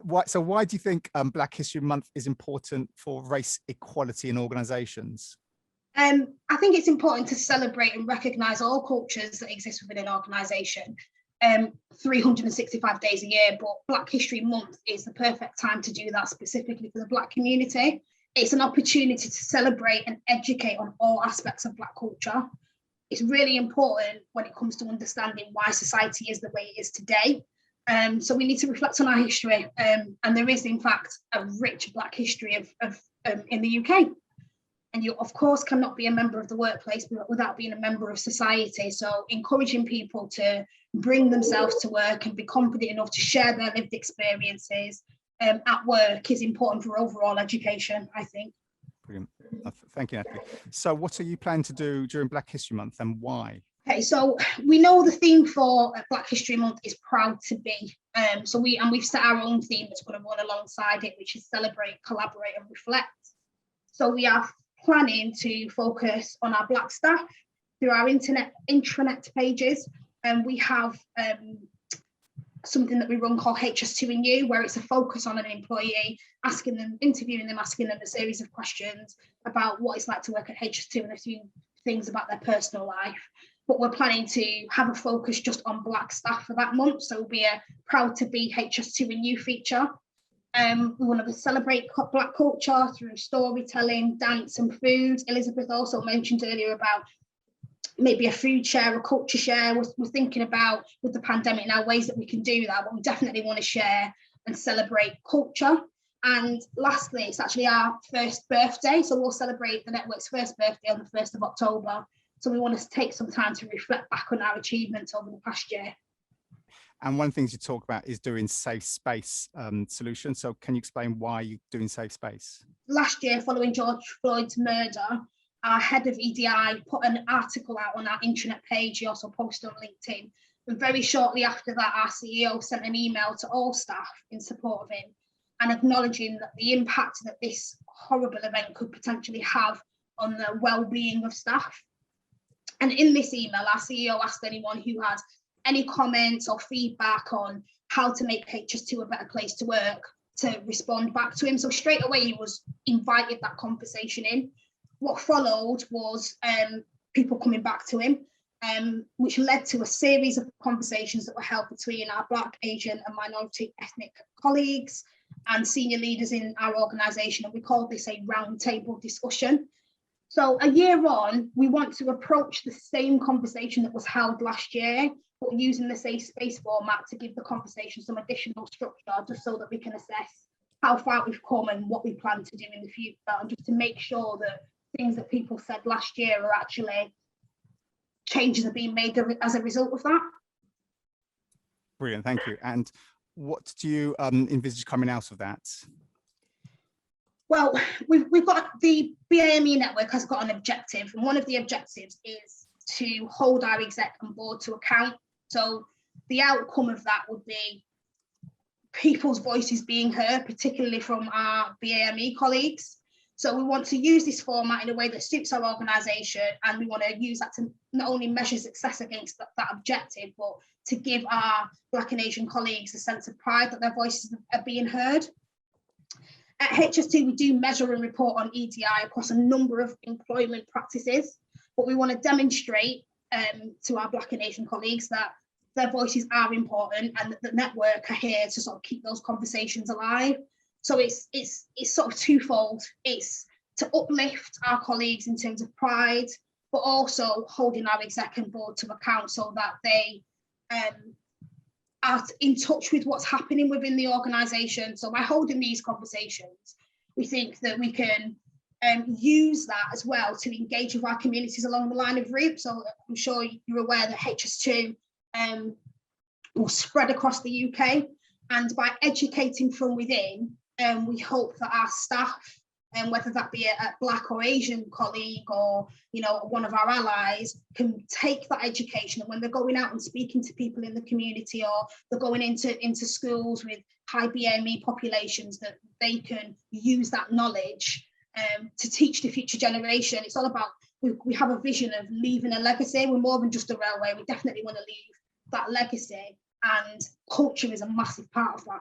why do you think Black History Month is important for race equality in organisations? I think it's important to celebrate and recognise all cultures that exist within an organisation 365 days a year, but Black History Month is the perfect time to do that specifically for the Black community. It's an opportunity to celebrate and educate on all aspects of Black culture. It's really important when it comes to understanding why society is the way it is today. So we need to reflect on our history, and there is in fact a rich Black history of in the UK. And you, of course, cannot be a member of the workplace without being a member of society. So encouraging people to bring themselves to work and be confident enough to share their lived experiences at work is important for overall education, I think. Brilliant. Thank you, Natalie. So what are you planning to do during Black History Month and why? Okay, so we know the theme for Black History Month is Proud to Be. So we've set our own theme that's going to run alongside it, which is celebrate, collaborate and reflect. So we are planning to focus on our Black staff through our intranet pages, and we have something that we run called HS2's, where it's a focus on an employee, interviewing them, asking them a series of questions about what it's like to work at HS2 and a few things about their personal life. But we're planning to have a focus just on Black staff for that month, so it'll be a Proud to Be HS2 feature. We want to celebrate Black culture through storytelling, dance and food. Elizabeth also mentioned earlier about maybe a food share, a culture share. We're thinking about, with the pandemic now, ways that we can do that, but we definitely want to share and celebrate culture. And lastly, it's actually our first birthday, so we'll celebrate the network's first birthday on the 1st of October. So we want to take some time to reflect back on our achievements over the past year. And one of the things you talk about is doing safe space solutions. So can you explain why you're doing safe space? Last year, following George Floyd's murder, our head of EDI put an article out on our intranet page. He also posted on LinkedIn. And very shortly after that, our CEO sent an email to all staff in support of him and acknowledging that the impact that this horrible event could potentially have on the well-being of staff. And in this email, our CEO asked anyone who had any comments or feedback on how to make HS2 a better place to work to respond back to him. So straight away, he was invited that conversation in. What followed was people coming back to him, which led to a series of conversations that were held between our Black, Asian and minority ethnic colleagues and senior leaders in our organisation. And we called this a roundtable discussion. So a year on, we want to approach the same conversation that was held last year, but using the safe space format to give the conversation some additional structure, just so that we can assess how far we've come and what we plan to do in the future, and just to make sure that things that people said last year are actually changes are being made as a result of that. Brilliant, thank you. And what do you envisage coming out of that? Well, we've got the BAME network has got an objective, and one of the objectives is to hold our exec and board to account. So the outcome of that would be people's voices being heard, particularly from our BAME colleagues. So we want to use this format in a way that suits our organisation, and we want to use that to not only measure success against that objective, but to give our Black and Asian colleagues a sense of pride that their voices are being heard. At HS2, we do measure and report on EDI across a number of employment practices, but we want to demonstrate to our Black and Asian colleagues that their voices are important and that the network are here to sort of keep those conversations alive. So it's sort of twofold. It's to uplift our colleagues in terms of pride, but also holding our exec and board to account so that they are in touch with what's happening within the organisation. So by holding these conversations, we think that we can use that as well to engage with our communities along the line of route. So I'm sure you're aware that HS2 will spread across the UK, and by educating from within, we hope that our staff, and whether that be a Black or Asian colleague or one of our allies, can take that education, and when they're going out and speaking to people in the community, or they're going into schools with high BME populations, that they can use that knowledge to teach the future generation. It's all about, we have a vision of leaving a legacy. We're more than just a railway. We definitely want to leave that legacy, and culture is a massive part of that.